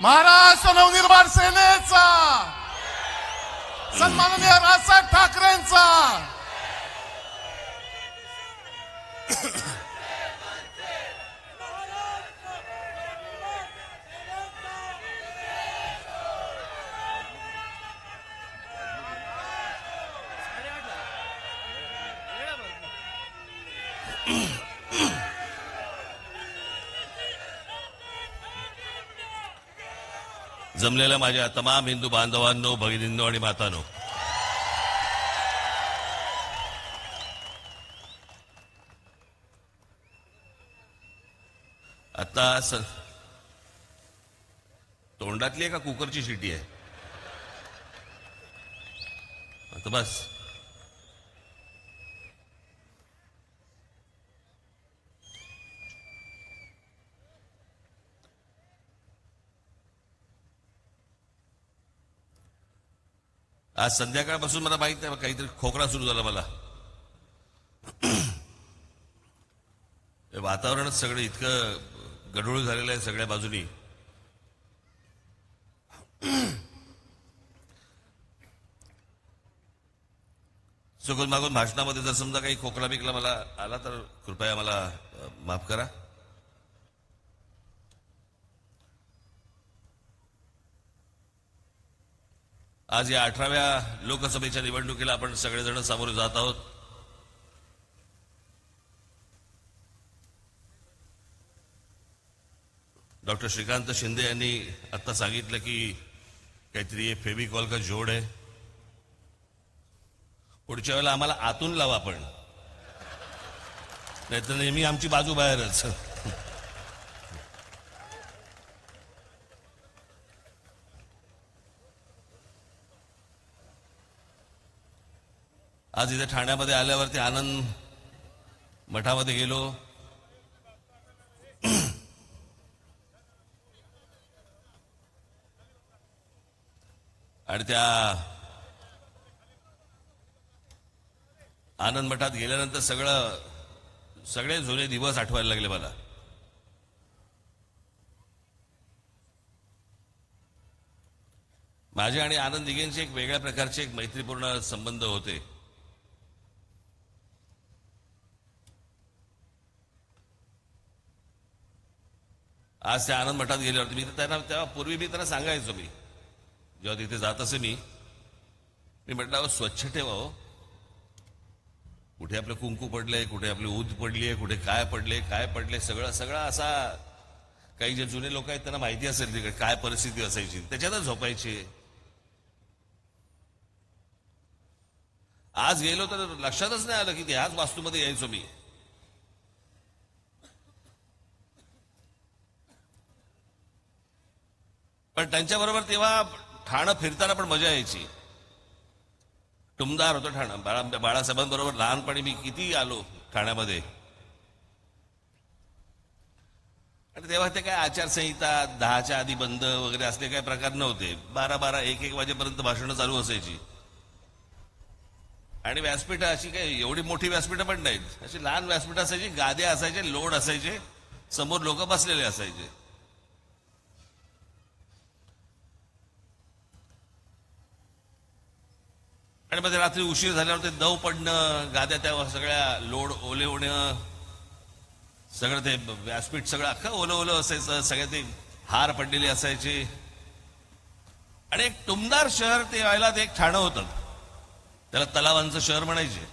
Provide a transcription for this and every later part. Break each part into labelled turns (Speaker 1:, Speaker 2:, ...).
Speaker 1: महाराष्ट्र नवनिर्माण सेनेचा, सन्माननीय राजसाहेब ठाकरेंचा,
Speaker 2: जमलेल्या माझ्या तमाम हिंदू बांधवांनो, भगिनींनो आणि मातांनो, आता तोंडातली आहे का कुकरची शिटी आहे? आता बस. आज संध्याकाळपासून मला माहित नाही, काहीतरी खोकला सुरू झाला मला. वातावरणच सगळं इतकं गडूळ झालेलं आहे सगळ्या बाजूनी. चुकून मागून भाषणामध्ये जर समजा काही खोकला बिकला मला आला तर कृपया मला माफ करा. आज या 18व्या लोकसभेच्या निवडणुकीला आपण सगळेजण सामोरे जात आहोत. डॉक्टर श्रीकांत शिंदे यांनी आता सांगितलं की काहीतरी हे फेविकॉल का जोड आहे. पुढच्या वेळेला आम्हाला आतून लावा आपण, नाहीतर नेहमी आमची बाजू बाहेरच. आज इथे ठाण्यामध्ये आल्यावरती आनंद मठामध्ये गेलो. आणि त्या आनंद मठात गेल्यानंतर सगळे जुने दिवस आठवायला लागले मला. माझे आणि आनंद दिघेंचे एक वेगळ्या प्रकारचे एक मैत्रीपूर्ण संबंध होते. आज त्या आनंद मठात गेल्यावरती मी त्यांना तेव्हा पूर्वी मी त्यांना सांगायचो, मी जेव्हा तिथे जात असे मी म्हटलं स्वच्छ ठेवा हो. कुठे आपलं कुंकू पडलंय, कुठे आपली ऊद पडली आहे, कुठे काय पडले सगळं असा. काही जे जुने लोक आहेत त्यांना माहिती असेल तिकडे काय परिस्थिती असायची, त्याच्यातच झोपायची. आज गेलो तर लक्षातच नाही आलं की ह्याच वास्तूमध्ये यायचो मी. पण त्यांच्याबरोबर तेव्हा ठाणं फिरताना पण मजा यायची. टुमदार होतं ठाणं. बाळासाहेबांबरोबर लहानपणी मी किती आलो ठाण्यामध्ये. आणि तेव्हा ते काय आचारसंहिता 10च्या आधी बंद वगैरे असले काही प्रकार नव्हते. 12 1 वाजेपर्यंत भाषणं चालू असायची. आणि व्यासपीठ अशी काही एवढी मोठी व्यासपीठं पण नाहीत, अशी लहान व्यासपीठ असायची, गाद्या असायचे, लोड असायचे, समोर लोक बसलेले असायचे. आणि मध्ये रात्री उशीर झाल्यावर ते दव पडणं, गाद्या त्या सगळ्या लोड ओले होणं, सगळं ते व्यासपीठ सगळं अख्खं ओलं असायचं. सगळे ते हार पडलेले असायचे. आणि एक टुमदार शहर ते व्हायला ते एक ठाणं होतं. त्याला तलावांचं शहर म्हणायचे.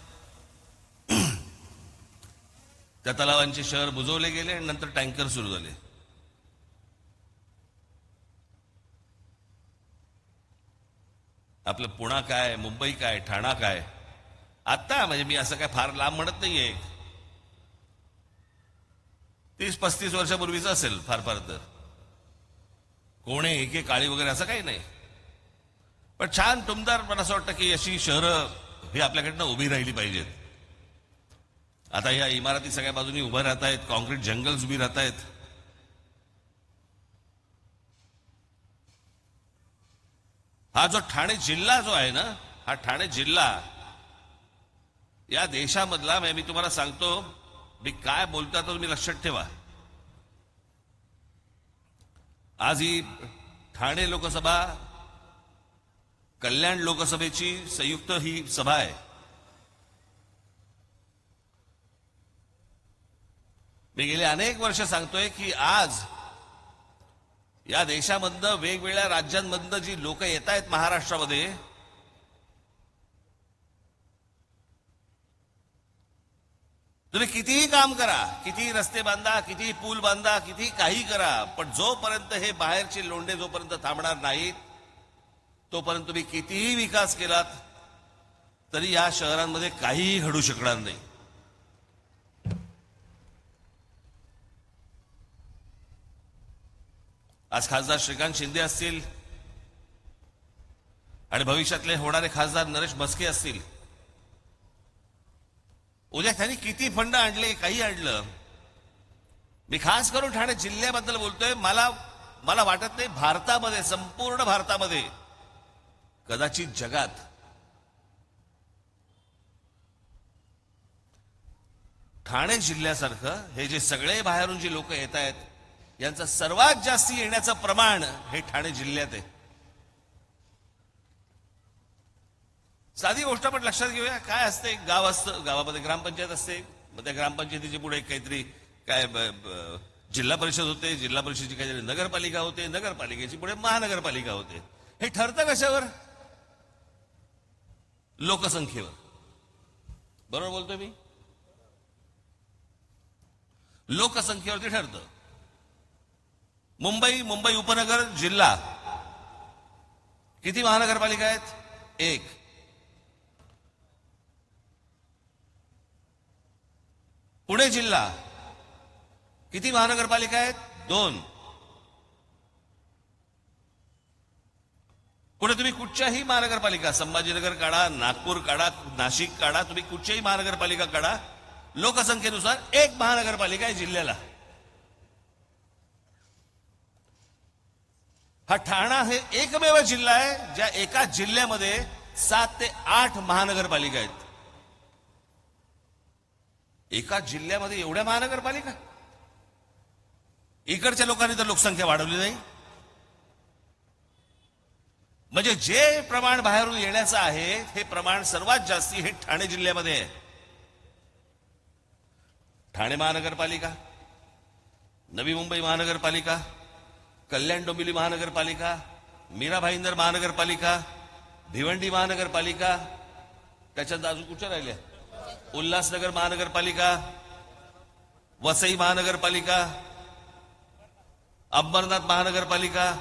Speaker 2: त्या तलावांचे शहर बुजवले गेले आणि नंतर टँकर सुरू झाले. आपलं पुणा काय, मुंबई काय, ठाणा काय. आता म्हणजे मी असं काय फार लांब म्हणत नाहीये, 30-35 वर्षापूर्वीच असेल फार तर. कोणे एके काळी वगैरे असं काही नाही. पण छान टुमदार मला असं वाटतं की अशी शहरं ही आपल्याकडनं उभी राहिली पाहिजेत. आता या इमारती सगळ्या बाजूनी उभ्या राहत आहेत, कॉन्क्रीट जंगल्स उभी राहत आहेत. हा जो ठाणे जिल्हा जो आहे ना, हा ठाणे जिल्हा या देशामधला, मी तुम्हाला सांगतो, मी काय बोलता तर तुम्ही लक्षात ठेवा. आज ही ठाणे लोकसभा कल्याण लोकसभेची संयुक्त ही सभा आहे. मी गेले अनेक वर्ष सांगतोय की आज या देशामधनं वेगवेगळ्या राज्यांमधनं जी लोक येत आहेत महाराष्ट्रामध्ये, तुम्ही कितीही काम करा, किती रस्ते बांधा, किती पूल बांधा, किती काही करा, पण जोपर्यंत हे बाहेरचे लोंढे जोपर्यंत थांबणार नाहीत तोपर्यंत तुम्ही कितीही विकास केलात तरी या शहरांमध्ये काहीही घडू शकणार नाही. आज खासदार श्रीकांत शिंदे असतील आणि भविष्यातले होणारे खासदार नरेश म्हस्के असतील, उद्या त्यांनी किती फंड आणले, काही आणलं. मी खास करून ठाणे जिल्ह्याबद्दल बोलतोय. मला वाटत नाही भारतामध्ये, संपूर्ण भारतामध्ये, कदाचित जगात ठाणे जिल्ह्यासारखं हे जे सगळे बाहेरून जे लोक येत आहेत यांचं सर्वात जास्ती येण्याचं प्रमाण हे ठाणे जिल्ह्यात आहे. साधी गोष्ट आपण लक्षात घेऊया. काय असते, गाव असतं, गावामध्ये ग्रामपंचायत असते, मग त्या ग्रामपंचायतीच्या पुढे काहीतरी काय जिल्हा परिषद होते, जिल्हा परिषदेची काहीतरी नगरपालिका होते, नगरपालिकेची पुढे महानगरपालिका होते. हे ठरतं कशावर? लोकसंख्येवर. बरोबर बोलतोय मी? लोकसंख्येवरती ठरतं. मुंबई उपनगर जिल्हा किती महानगरपालिका आहेत? 1. पुणे जिल्हा किती महानगरपालिका आहेत? 2. पुढे तुम्ही कुठच्याही महानगरपालिका, संभाजीनगर काढा, नागपूर काढा, नाशिक काढा, तुम्ही कुठच्याही महानगरपालिका काढा, लोकसंख्येनुसार 1 महानगरपालिका आहे जिल्ह्याला. हा ठाणा हे एकमेव जिल्हा आहे ज्या एका जिल्ह्यामध्ये 7 ते 8 महानगरपालिका आहेत. एका जिल्ह्यामध्ये एवढ्या महानगरपालिका? इकडच्या लोकांनी तर लोकसंख्या वाढवली नाही. म्हणजे जे प्रमाण बाहेरून येण्याचं आहे हे प्रमाण सर्वात जास्ती हे ठाणे जिल्ह्यामध्ये आहे. ठाणे महानगरपालिका, नवी मुंबई महानगरपालिका, कल्याण डोंबिवली महानगरपालिका, मीरा भाईंदर महानगरपालिका, भिवंडी महानगरपालिका, त्याच्यात अजून कुठच्या राहिल्या? उल्हासनगर महानगरपालिका, वसई महानगरपालिका, अंबरनाथ महानगरपालिका.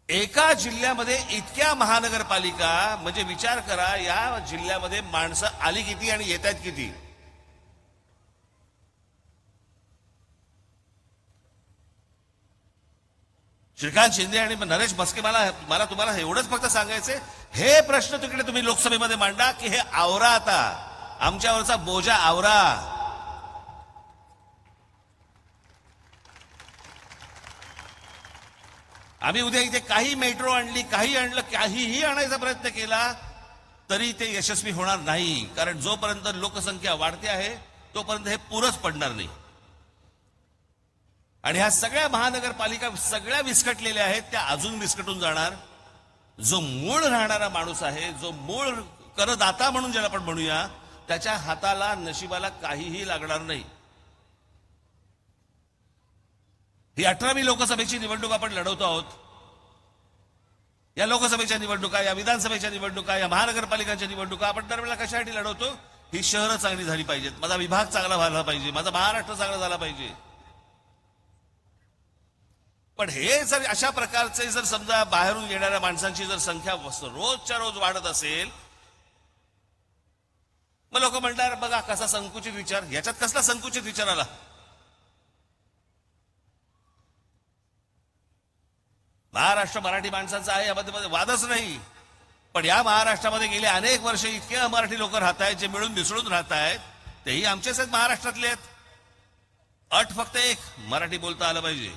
Speaker 2: एका जिल्ह्यामध्ये इतक्या महानगरपालिका, म्हणजे विचार करा या जिल्ह्यामध्ये माणसं आली किती आणि येत आहेत किती. श्रीकांत शिंदे आणि नरेश म्हस्के, मला तुम्हाला एवढंच फक्त सांगायचंय, हे प्रश्न तिकडे तुम्ही लोकसभेमध्ये मांडा की हे आवरा, आता आमच्यावरचा बोजा आवरा. आम्ही उद्या इथे काही मेट्रो आणली, काही आणलं, काहीही आणायचा प्रयत्न केला तरी ते यशस्वी होणार नाही. कारण जोपर्यंत लोकसंख्या वाढते आहे तोपर्यंत हे पुरंच पडणार नाही. आणि ह्या सगळ्या महानगरपालिका सगळ्या विस्कटलेल्या आहेत, त्या अजून विस्कटून जाणार. जो मूळ राहणारा माणूस आहे, जो मूळ करदाता म्हणून ज्याला आपण म्हणूया, त्याच्या हाताला, नशिबाला काहीही लागणार नाही. ही 18वी लोकसभेची निवडणूक आपण लढवतो आहोत. या लोकसभेच्या निवडणुका, या विधानसभेच्या निवडणुका, या महानगरपालिकांच्या निवडणुका आपण दरवेळेला कशासाठी लढवतो? ही शहरं चांगली झाली पाहिजेत, माझा विभाग चांगला झाला पाहिजे, माझा महाराष्ट्र चांगला झाला पाहिजे. पण हे जर अशा प्रकारचे जर समजा बाहेरून येणाऱ्या माणसांची जर संख्या रोजच्या रोज वाढत असेल, मग लोक म्हणणार बघा कसा संकुचित विचार. याच्यात कसला संकुचित विचार आला? महाराष्ट्र मराठी माणसांचा आहे, यामध्ये वादच नाही. पण या महाराष्ट्रामध्ये गेले अनेक वर्ष इतके अमराठी लोक राहत आहेत, जे मिळून मिसळून राहत आहेत, तेही आमचेच आहेत, महाराष्ट्रातले आहेत. अट फक्त एक, मराठी बोलता आलं पाहिजे.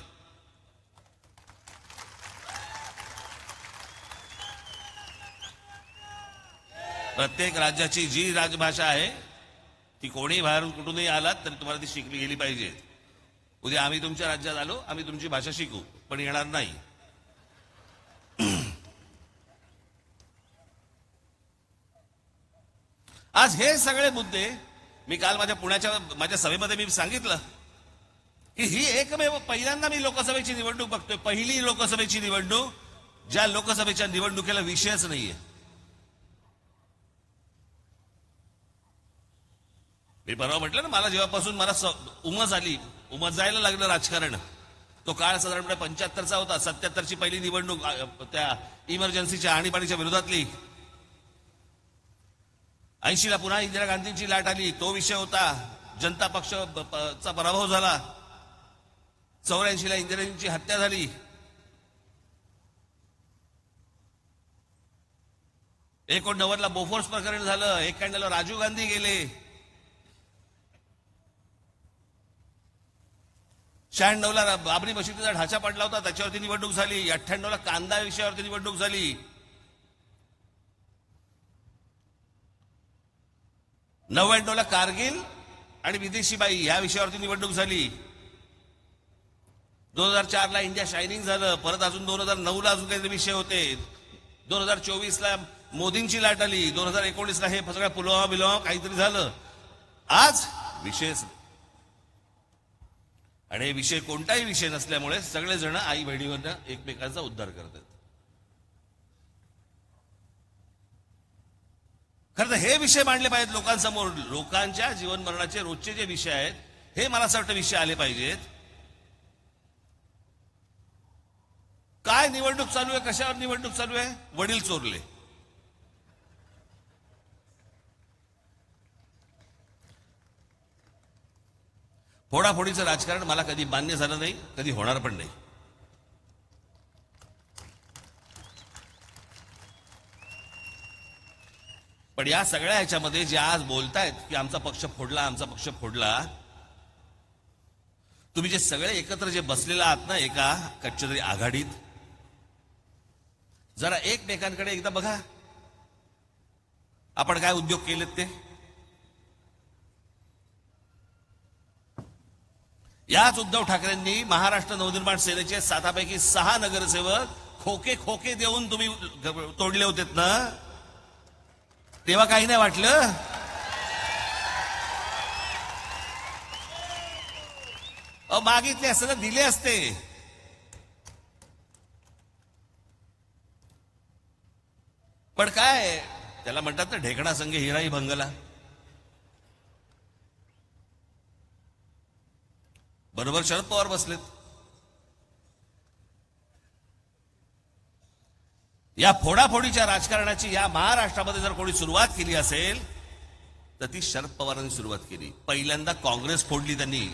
Speaker 2: प्रत्येक राज्याची जी राजभाषा आहे ती कोणी बाहेरून कुठूनही आलात तरी तुम्हाला ती शिकली गेली पाहिजे. उद्या आम्ही तुमच्या राज्यात आलो, आम्ही तुमची भाषा शिकू. पण येणार नाही. आज हे सगळे मुद्दे मी काल माझ्या सभेमध्ये मी सांगितलं की ही एकमेव पहिल्यांदा मी लोकसभेची निवडणूक बघतोय, पहिली लोकसभेची निवडणूक ज्या लोकसभेच्या निवडणुकीला विषयच नाहीये. मी परवा म्हटलं ना, मला जेव्हापासून उमज जायला लागलं राजकारण, तो काळ साधारणपणे 75चा होता. 77ची पहिली निवडणूक त्या इमर्जन्सीच्या आणीबाणीच्या विरोधातली. 80ला पुन्हा इंदिरा गांधींची लाट आली, तो विषय होता. जनता पक्षाचा पराभव झाला. 84ला इंदिराजींची हत्या झाली. 89ला बोफोर्स प्रकरण झालं. 91ला राजीव गांधी गेले. 96ला बाबरी मशिदीचा ढाचा पडला होता, त्याच्यावरती निवडणूक झाली. 98ला कांदा विषयावरती निवडणूक झाली. 99ला कारगिल आणि विदेशी बाई या विषयावरती निवडणूक झाली. 2004ला इंडिया शायनिंग झालं. परत अजून 2009ला अजून काहीतरी विषय होते. 2024ला मोदींची लाट आली. 2019ला हे सगळं पुलवामा काहीतरी झालं. आज विषयच, आणि हे विषय कोणताही विषय नसल्यामुळे सगळेजण आई बहिणीवरनं एकमेकांचा उद्धार करतात. खरं तर हे विषय मांडले पाहिजेत लोकांसमोर. लोकांच्या जीवन मरणाचे रोजचे जे विषय आहेत, हे मला असं वाटतं विषय आले पाहिजेत. काय निवडणूक चालू आहे, कशावर निवडणूक चालू आहे? वडील चोरले. फोडाफोडीचं राजकारण मला कधी मान्य झालं नाही, कधी होणार पण नाही. पण या सगळ्या ह्याच्यामध्ये जे आज बोलतायत की आमचा पक्ष फोडला, आमचा पक्ष फोडला, तुम्ही जे सगळे एकत्र जे बसलेला आहात ना एका कच्च्या तरी आघाडीत, जरा एकमेकांकडे एकदा बघा. आपण काय उद्योग केलेत ते. याच उद्धव ठाकरेंनी महाराष्ट्र नवनिर्माण सेनेचे 7पैकी 6 नगरसेवक खोके देऊन तुम्ही तोडले होतेत ना, तेव्हा काही नाही वाटलं. मागितले असते ना, दिले असते. पण काय त्याला म्हणतात ना, ढेकणा संगे हिराई भंगला. बरोबर शरद पवार बसलेत. या फोडाफोडीच्या राजकारणाची या महाराष्ट्रामध्ये जर कोणी सुरुवात केली असेल तर ती शरद पवारांनी सुरुवात केली. पहिल्यांदा काँग्रेस फोडली त्यांनी.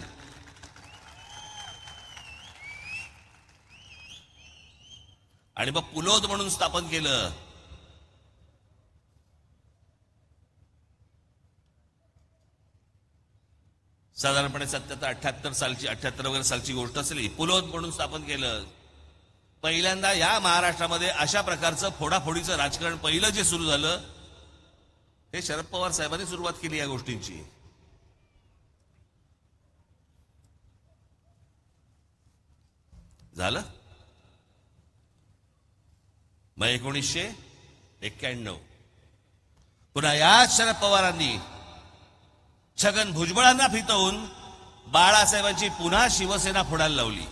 Speaker 2: आणि मग पुलोद म्हणून स्थापन केलं. साधारणपणे 78 वगैरे सालची गोष्ट असेल. पुलोद म्हणून स्थापन केलं. पहिल्यांदा या महाराष्ट्रामध्ये अशा प्रकारचं फोडाफोडीचं राजकारण पहिलं जे सुरू झालं, हे शरद पवार साहेबांनी सुरुवात केली या गोष्टींची. झालं मग 1991 पुन्हा याच शरद पवारांनी छगन भुजबळांना फितवून बाळासाहेबांची पुन्हा शिवसेना फोडायला लावली.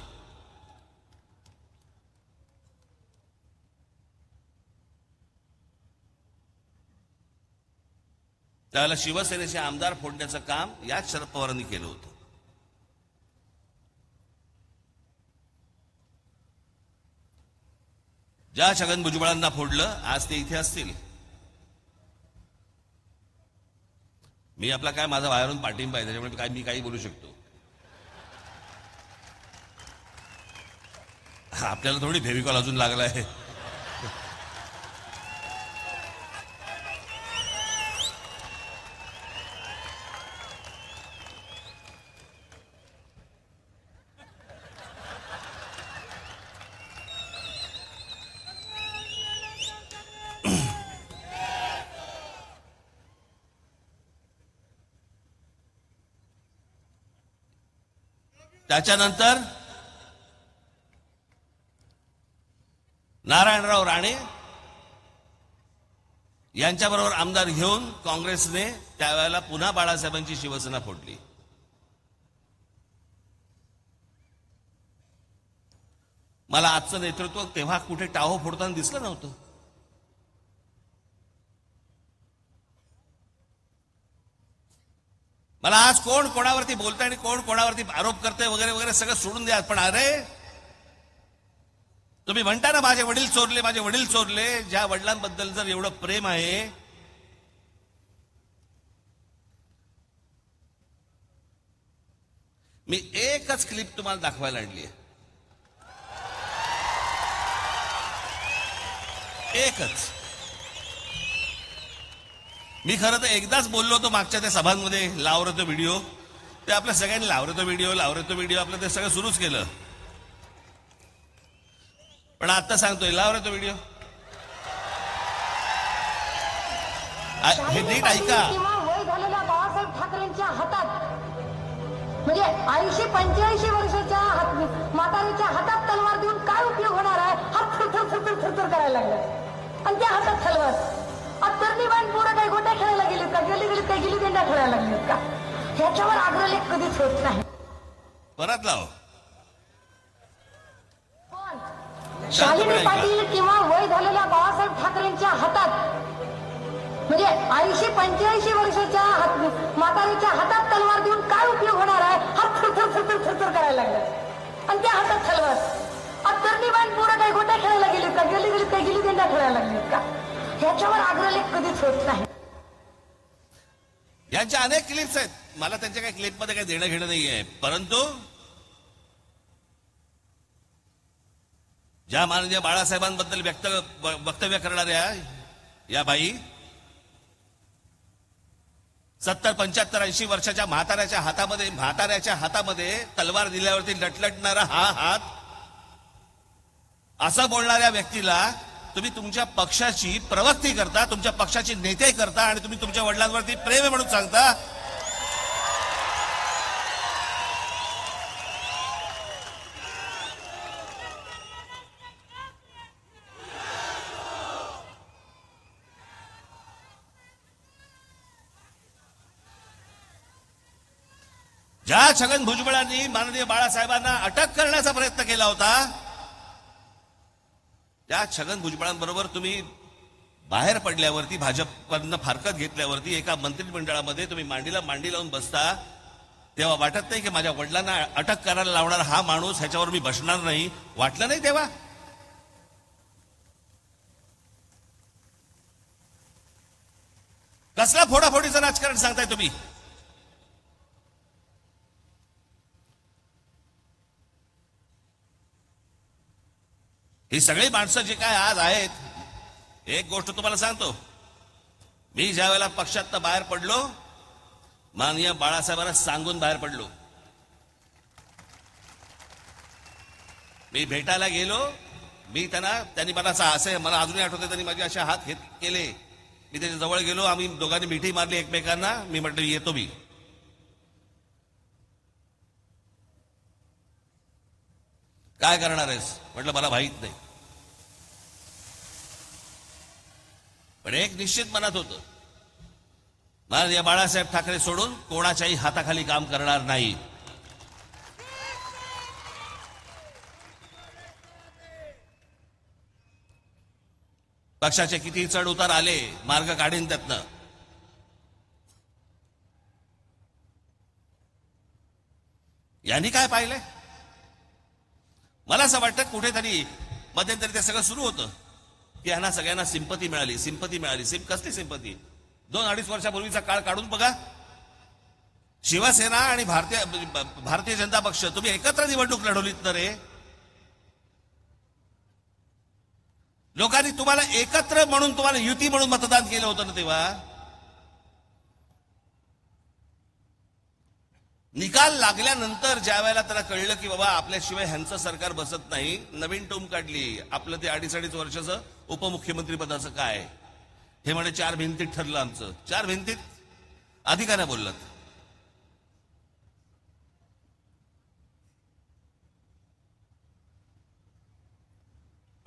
Speaker 2: त्याला शिवसेनेचे आमदार फोडण्याचं काम याच शरद पवारांनी केलं होतं. ज्या छगन भुजबळांना फोडलं, आज ते इथे असतील. मी आपला काय, माझा बाहेरून पाठिंबा आहे, त्याच्यामुळे मी काही बोलू शकतो. आपल्याला थोडी फेविकॉल अजून लागला आहे. त्याच्यानंतर नारायणराव राणे यांच्याबरोबर आमदार घेऊन काँग्रेसने त्यावेळेला पुन्हा बाळासाहेबांची शिवसेना फोडली. मला आजचं नेतृत्व तेव्हा कुठे टाहो फोडताना दिसलं नव्हतं. मला आज कोण कोणावरती बोलतंय आणि कोण कोणावरती आरोप करतंय वगैरे वगैरे सगळं सोडून द्या. पण अरे तुम्ही म्हणता ना माझे वडील चोरले, माझे वडील चोरले. ज्या वडिलांबद्दल जर एवढं प्रेम आहे, मी एकच क्लिप तुम्हाला दाखवायला आणली आहे. एकच. मी खरं तर एकदाच बोललो होतो मागच्या त्या सभांमध्ये, लावलं तो व्हिडिओ. ते आपल्या सगळ्यांनी लावलं तो व्हिडिओ आपलं ते सगळं सुरूच केलं. पण आता सांगतोय लावलं तो व्हिडिओ. हे नीट ऐका.
Speaker 3: वय झालेल्या बाळासाहेब ठाकरेंच्या हातात, म्हणजे 80-85 वर्षाच्या म्हातारीच्या हातात तलवार देऊन काय उपयोग होणार आहे? हात थरथर करायला लागला आणि त्या हातात तलवार. तरुणी बाण पोरं काही गोट्या खेळायला गेलीत का? गेली काही गिली दंडा खेळायला लागलीत का? ह्याच्यावर आग्रह कधीच होत नाही.
Speaker 2: परत लाव.
Speaker 3: शालिनी पाटील किंवा वय झालेल्या बाळासाहेब ठाकरेंच्या हातात, म्हणजे 80-85 वर्षाच्या म्हातारीच्या हातात तलवार देऊन काय उपयोग होणार आहे? हात थरथर करायला लागला आणि त्या हातात तलवार. तरुणी बाण पोरं काही गोट्या खेळायला गेलीत का? गेली काही गिली दंडा खेळायला लागलीत का? ह्याच्यावर आग्रह कधीच होत नाही.
Speaker 2: यांच्या अनेक क्लिप्स आहेत. मला त्यांच्या काही क्लिपमध्ये काही देणं घेणं नाहीये. परंतु ज्या माननीय बाळासाहेबांबद्दल वक्तव्य करणाऱ्या या बाई 70-75-80 वर्षाच्या म्हाताऱ्याच्या हातामध्ये तलवार दिल्यावरती लटलटणारा हा हात, असं बोलणाऱ्या व्यक्तीला तुम्ही तुमच्या पक्षाची प्रवक्ती करता, तुमच्या पक्षाची नेते करता आणि तुम्ही तुमच्या वडिलांवरती प्रेम आहे म्हणून सांगता. ज्या छगन भुजबळांनी माननीय बाळासाहेबांना अटक करण्याचा प्रयत्न केला होता, त्या छगन भुजबळांबरोबर तुम्ही बाहेर पडल्यावरती, भाजपनं फारकत घेतल्यावरती एका मंत्रिमंडळामध्ये तुम्ही मांडी लावून बसता, तेव्हा वाटत नाही की माझ्या वडिलांना अटक करायला लावणार हा माणूस, ह्याच्यावर मी बसणार नाही? वाटलं नाही तेव्हा? कसला फोडाफोडीचं राजकारण सांगताय तुम्ही? ही सगळी माणसं जी काय आज आहेत, एक गोष्ट तुम्हाला सांगतो, मी ज्या वेळेला पक्षातनं बाहेर पडलो, माननीय बाळासाहेबांना सांगून बाहेर पडलो. मी भेटायला गेलो, त्यांनी मला मला अजूनही आठवते, त्यांनी माझे असे हात केले. मी त्याच्या जवळ गेलो, आम्ही दोघांनी मिठी मारली एकमेकांना. मी म्हटलं येतो मी. काय करणार आहेस म्हटलं, मला माहित नाही. पण एक निश्चित मनात होतं, माननीय बाळासाहेब ठाकरे सोडून कोणाच्याही हाताखाली काम करणार नाही. पक्षाचे किती चढ उतार आले, मार्ग काढीन त्यातनं. यांनी काय पाहिलंय? मला असं वाटतं कुठेतरी मध्यंतरी ते सगळं सुरू होतं की यांना सगळ्यांना सिंपती मिळाली. कसली सिंपती? 2-2.5 वर्षापूर्वीचा काळ काढून बघा. शिवसेना आणि भारतीय जनता पक्ष तुम्ही एकत्र निवडणूक लढवलीत ना रे. लोकांनी तुम्हाला एकत्र म्हणून, तुम्हाला युती म्हणून मतदान केलं होतं ना. तेव्हा निकाल लागल्यानंतर ज्या वेळेला त्याला कळलं की बाबा आपल्याशिवाय ह्यांचं सरकार बसत नाही, नवीन टोम काढली. आपलं ते 2.5 वर्षाचं उपमुख्यमंत्री पदाचं काय, हे म्हणे 4 भिंतीत ठरलं आमचं. 4 भिंतीत आधी काय नाही बोललात?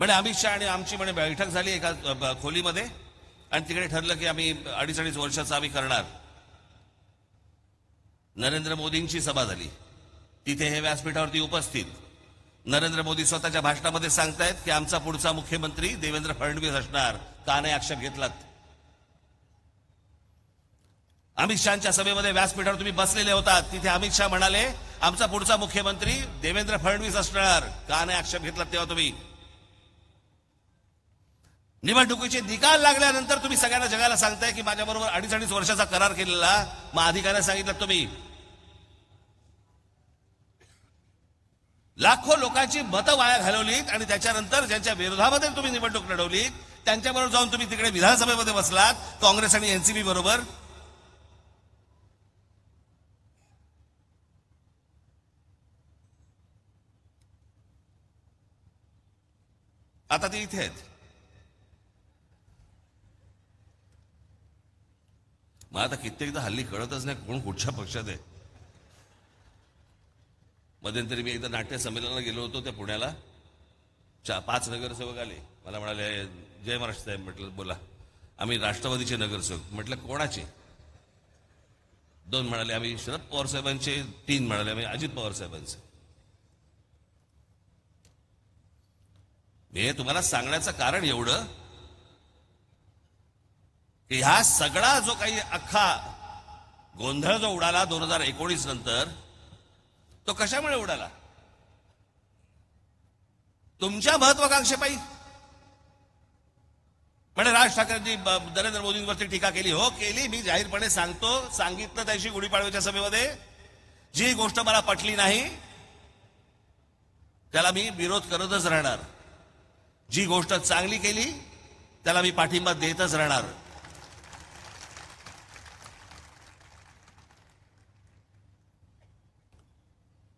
Speaker 2: म्हणे अमित शहा आणि आमची म्हणे बैठक झाली एका खोलीमध्ये आणि तिकडे ठरलं की आम्ही 2.5 वर्षाचा आम्ही करणार. नरेंद्र मोदींची सभा झाली, तिथे हे व्यासपीठावरती उपस्थित नरेंद्र मोदी स्वतःच्या भाषणामध्ये सांगतायत की आमचा पुढचा मुख्यमंत्री देवेंद्र फडणवीस असणार. का नाही आक्षेप घेतलात? अमित शहाच्या सभेमध्ये व्यासपीठावर तुम्ही बसलेले होतात, तिथे अमित शहा म्हणाले आमचा पुढचा मुख्यमंत्री देवेंद्र फडणवीस असणार. का नाही आक्षेप घेतलात तेव्हा तुम्ही? निवडणुकीचे निकाल लागल्यानंतर तुम्ही सगळ्यांना जगाला सांगताय की माझ्याबरोबर 2.5 वर्षाचा करार केलेला, मग अधिकाऱ्यांना सांगितलं तुम्ही. लाखो लोकांची मतं वाया घालवलीत आणि त्याच्यानंतर ज्यांच्या विरोधामध्ये तुम्ही निवडणूक लढवलीत त्यांच्याबरोबर जाऊन तुम्ही तिकडे विधानसभेमध्ये बसलात काँग्रेस आणि एनसीपी बरोबर. आता ते इथे आहेत. मला आता कित्येकदा हल्ली कळतच नाही कोण कुठच्या पक्षात आहे. मध्यंतरी मी एकदा नाट्य संमेलनाला गेलो होतो त्या पुण्याला. 5 नगरसेवक आले, मला म्हणाले जय महाराष्ट्र साहेब. म्हटलं बोला. आम्ही राष्ट्रवादीचे नगरसेवक. म्हटलं कोणाचे? 2 म्हणाले आम्ही शरद पवार साहेबांचे. 3 म्हणाले आम्ही अजित पवार साहेबांचे. हे तुम्हाला सांगण्याचं कारण एवढं की ह्या सगळा जो काही अख्खा गोंधळ जो उडाला 2019 नंतर, तो कशामुळे उडाला? तुमच्या महत्वाकांक्षेपायी. म्हणजे राज ठाकरेंनी नरेंद्र मोदींवरती टीका केली. हो केली. मी जाहीरपणे सांगतो, सांगितलं त्याशी गुढीपाडव्याच्या सभेमध्ये. जी गोष्ट मला पटली नाही त्याला मी विरोध करतच राहणार. जी गोष्ट चांगली केली त्याला मी पाठिंबा देतच राहणार.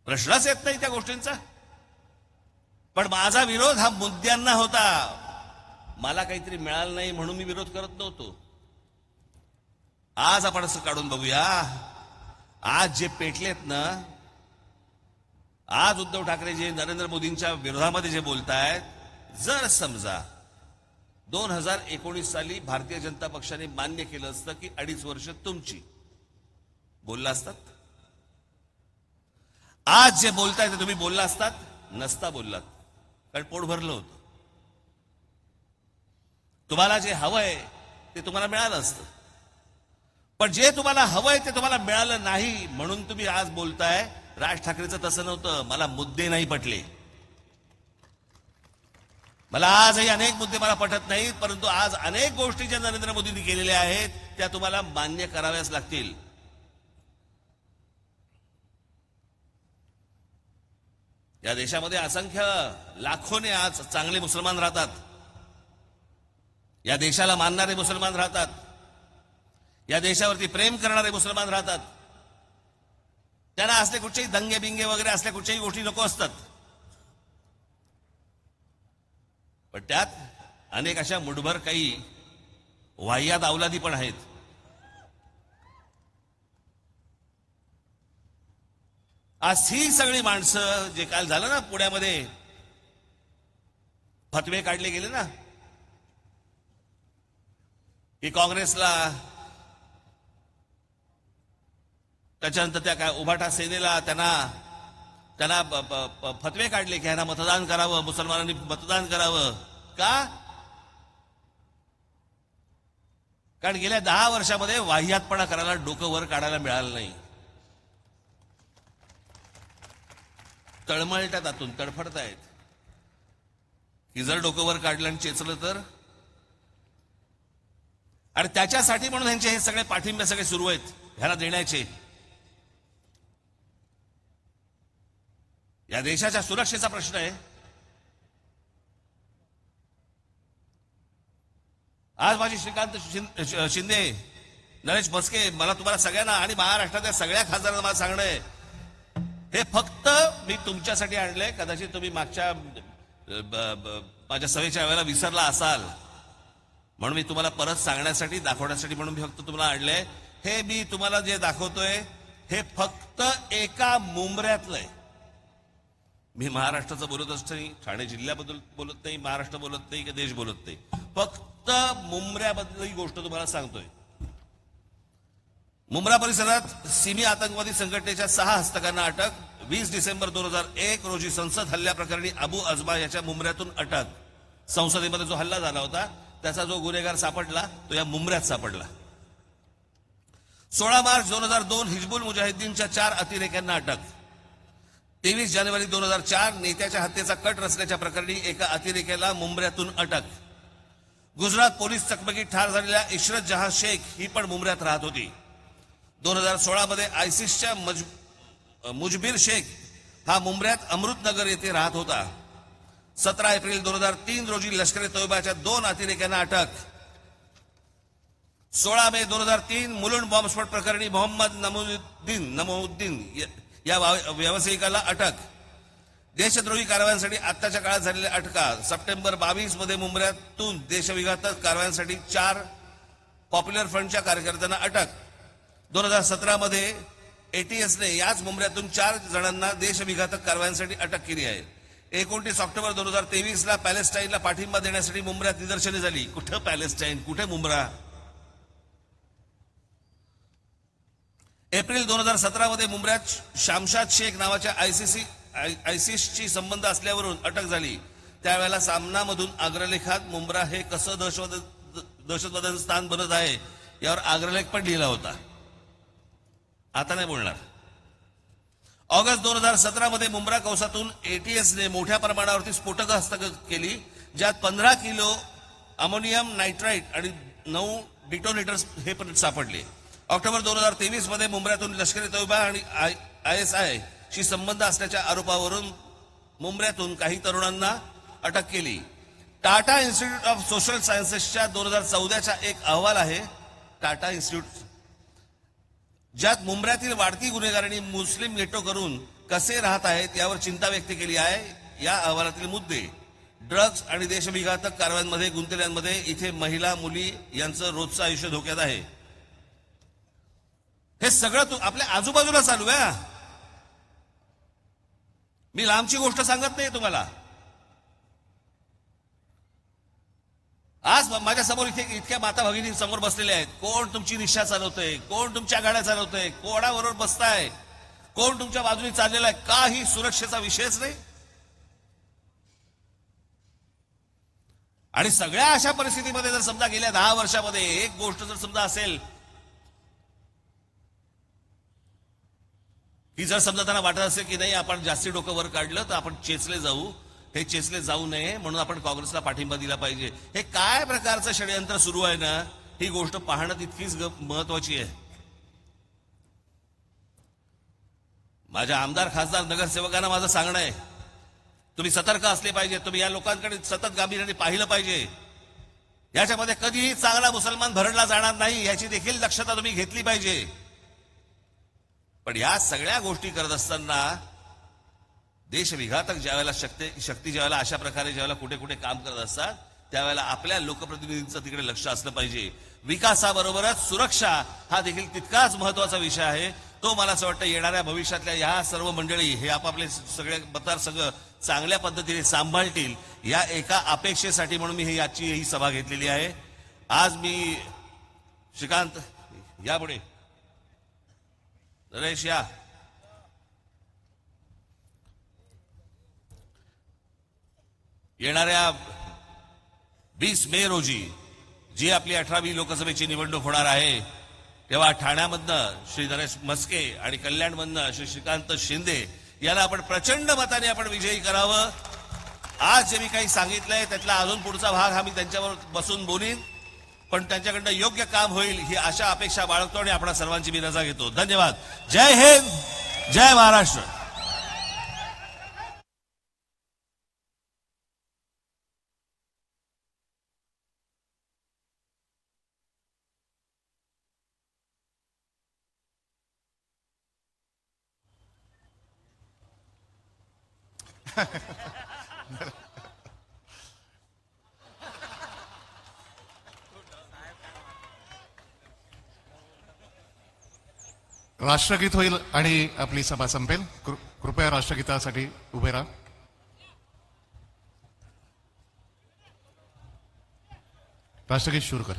Speaker 2: प्रश्नच येत नाही त्या गोष्टींचा. पण माझा विरोध हा मुद्द्यांना होता. मला काहीतरी मिळालं नाही म्हणून मी विरोध करत नव्हतो. आज आपण असं काढून बघूया. आज जे पेटलेत ना, आज उद्धव ठाकरे जे नरेंद्र मोदींच्या विरोधामध्ये जे बोलतायत, जर समजा 2019 साली भारतीय जनता पक्षाने मान्य केलं असतं की 2.5 वर्ष तुमची, बोलला असतात? आज जे बोलताय ते तुम्ही बोलला असतात? नसता बोललात, कारण पोट भरलं होतं. तुम्हाला जे हवंय ते तुम्हाला मिळालं असतं. पण जे तुम्हाला हवंय ते तुम्हाला मिळालं नाही म्हणून तुम्ही आज बोलताय. राज ठाकरेंचं तसं नव्हतं. मला मुद्दे नाही पटले. मला आजही अनेक मुद्दे मला पटत नाहीत, परंतु आज अनेक गोष्टी ज्या नरेंद्र मोदींनी केलेल्या आहेत त्या तुम्हाला मान्य कराव्याच लागतील. या देशामध्ये असंख्य लाखोने आज चांगले मुसलमान राहतात. या देशाला मानणारे मुसलमान राहतात. या देशावरती प्रेम करणारे मुसलमान राहतात. त्यांना असले कुठचेही दंगे बिंगे वगैरे असल्या कुठच्याही गोष्टी नको असतात. पण त्यात अनेक अशा मुठभर काही वाह्यात अवलादी पण आहेत. आज ही सगळी माणसं, जे काल झालं ना पुण्यामध्ये, फतवे काढले गेले ना की काँग्रेसला, त्याच्यानंतर त्या काय उभाटा सेनेला त्यांना फतवे काढले की ह्यांना मतदान करावं, मुसलमानांनी मतदान करावं. का? कारण गेल्या 10 वर्षामध्ये वाह्यातपणा करायला, डोकं वर काढायला मिळालं नाही. तळमळतात, आतून तडफडतायत की जर डोकं वर काढलं आणि चेचलं तर. आणि त्याच्यासाठी म्हणून ह्यांचे हे सगळे पाठिंबे सगळे सुरू आहेत ह्याला देण्याचे. या देशाच्या सुरक्षेचा प्रश्न आहे. आज माझी श्रीकांत शिंदे, नरेश म्हस्के, मला तुम्हाला सगळ्यांना आणि महाराष्ट्रातल्या सगळ्या खासदारांना मला सांगणं आहे, हे फक्त मी तुमच्यासाठी आणलंय. कदाचित तुम्ही मागच्या माझ्या सभेच्या वेळेला विसरला असाल म्हणून मी तुम्हाला परत सांगण्यासाठी, दाखवण्यासाठी म्हणून मी फक्त तुम्हाला आणलंय. हे मी तुम्हाला जे दाखवतोय हे फक्त एका मुंबऱ्यातलंय. मी महाराष्ट्राचं बोलतच नाही, ठाणे जिल्ह्याबद्दल बोलत नाही, महाराष्ट्र बोलत नाही की देश बोलत नाही, फक्त मुंब्र्याबद्दल ही गोष्ट तुम्हाला सांगतोय. मुंब्रा परिसरात सिमी आतंकवादी संघटनेच्या 6 हस्तकांना अटक. 20 डिसेंबर 2001 रोजी संसद हल्ल्याप्रकरणी अबू अजमा याच्या मुंब्र्यातून अटक. संसदेमध्ये जो हल्ला झाला होता त्याचा जो गुन्हेगार सापडला तो या मुंब्र्यात सापडला. 16 मार्च 2002 हिजबुल मुजाहिद्दीनच्या 4 अतिरेक्यांना अटक. 23 जानेवारी 2004 नेत्याच्या हत्येचा कट रचल्याच्या प्रकरणी एका अतिरेक्याला मुंब्र्यातून अटक. गुजरात पोलीस चकमकीत ठार झालेल्या इशरत जहां शेख ही पण मुंब्र्यात राहत होती. 2016 मध्ये आयसिसच्या मुजबिर शेख हा मुंब्र्यात अमृतनगर येथे राहत होता. 17 एप्रिल 2003 रोजी लष्कर ए तोयबाच्या 2 अतिरेक्यांना अटक. 16 मे 2003 मुलुंड बॉम्बस्फोट प्रकरणी मोहम्मद नमोउद्दीन या व्यावसायिकाला अटक. देशद्रोही कारवायांसाठी आत्ताच्या काळात झालेल्या अटका. सप्टेंबर 22 मध्ये मुंब्र्यातून देशविघातक कारवायांसाठी 4 पॉप्युलर फ्रंटच्या कार्यकर्त्यांना अटक. 2017 मध्ये एटीएसने याच मुंब्र्यातून 4 जणांना देशविघातक कारवायांसाठी अटक केली आहे. 29 ऑक्टोबर 2023 ला पॅलेस्टाईनला पाठिंबा देण्यासाठी मुंब्र्यात निदर्शने झाली. कुठं पॅलेस्टाईन, कुठे मुंब्रा. एप्रिल 2017 मध्ये मुंब्र्यात शामशाद शेख नावाच्या आयसिसशी संबंध असल्यावरून अटक झाली. त्यावेळेला सामनामधून अग्रलेखात मुंब्रा हे कसं दहशतवादाचं स्थान बनत आहे यावर अग्रलेख पण लिहिला होता. आता नाही बोलणार. ऑगस्ट 2017 मध्ये मुंब्रा कौसातून एटीएसने मोठ्या प्रमाणावरती स्फोटक हस्तगत केली, ज्यात 15 किलो अमोनियम नायट्राइट आणि 9 डिटोनेटर्स हे पण सापडले. ऑक्टोबर 2023 मध्ये मुंब्र्यातून लष्कर ए तोयबा आणि ISI शी संबंध असल्याच्या आरोपावरून मुंब्र्यातून काही तरुणांना अटक केली. टाटा इन्स्टिट्यूट ऑफ सोशल सायन्सेसच्या 2014चा एक अहवाल आहे, टाटा इन्स्टिट्यूट, ज्यात मुंब्र्यातील वाढती गुन्हेगारी मुस्लिम गेटो करून कसे राहत आहेत यावर चिंता व्यक्त केली आहे. या अहवालातील मुद्दे ड्रग्ज आणि देशविघातक कारवायांमध्ये गुंतलेल्यांमध्ये इथे महिला मुली यांचं रोजचं आयुष्य धोक्यात आहे. हे सगळं आपल्या आजूबाजूला चालू आहे. मी लांबची गोष्ट सांगत नाही तुम्हाला. आज माझ्या समोर इतक्या माता भगिनी समोर बसलेल्या आहेत. कोण तुमची रिक्षा चालवतंय, कोण तुमच्या गाड्या चालवतंय, कोणाबरोबर बसताय, कोण तुमच्या बाजूने चाललेला आहे, काही सुरक्षेचा विषयच नाही. आणि सगळ्या अशा परिस्थितीमध्ये जर समजा गेल्या 10 वर्षामध्ये एक गोष्ट जर समजा असेल की जर समजा त्यांना वाटत असेल की नाही आपण जास्ती डोकं वर काढलं तर आपण चेचले जाऊ, हे चेचले जाऊ नये म्हणून आपण काँग्रेसला पाठिंबा दिला पाहिजे. हे काय प्रकारचं षडयंत्र सुरू आहे ना, ही गोष्ट पाहणं तितकीच महत्वाची आहे. माझ्या आमदार खासदार नगरसेवकांना माझं सांगणं आहे, तुम्ही सतर्क असले पाहिजे. तुम्ही या लोकांकडे सतत गांभीर्याने पाहिलं पाहिजे. याच्यामध्ये कधीही चांगला मुसलमान भरडला जाणार नाही याची देखील दक्षता तुम्ही घेतली पाहिजे. पण या सगळ्या गोष्टी करत असताना देशविघातक ज्यावेळेला शक्ती ज्यावेळेला अशा प्रकारे ज्यावेळेला कुठे कुठे काम करत असतात त्यावेळेला आपल्या लोकप्रतिनिधींचं तिकडे लक्ष असलं पाहिजे. विकासाबरोबरच सुरक्षा हा देखील तितकाच महत्वाचा विषय आहे. तो मला असं वाटतं येणाऱ्या भविष्यातल्या ह्या सर्व मंडळी हे आपापले सगळे मतदारसंघ चांगल्या पद्धतीने सांभाळतील या एका अपेक्षेसाठी म्हणून मी याची ही सभा घेतलेली आहे. आज मी श्रीकांत यापुढे नरेश या येणाऱ्या 20 मे रोजी जी आपली 18वी लोकसभेची निवडणूक होणार आहे तेव्हा ठाण्यामधनं श्री नरेश म्हस्के आणि कल्याणमधनं श्री श्रीकांत शिंदे याला आपण प्रचंड मताने आपण विजयी करावं. आज जे मी काही सांगितलंय त्यातला अजून पुढचा भाग हा मी त्यांच्यावर बसून बोलीन, पण त्यांच्याकडनं योग्य काम होईल ही आशा अपेक्षा बाळगतो आणि आपण सर्वांची मी रजा घेतो. धन्यवाद. जय हिंद, जय महाराष्ट्र.
Speaker 1: राष्ट्रगीत होईल आणि आपली सभा संपेल. कृपया राष्ट्रगीतासाठी उभे राहा. राष्ट्रगीत सुरू कर.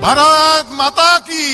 Speaker 1: भारत माता की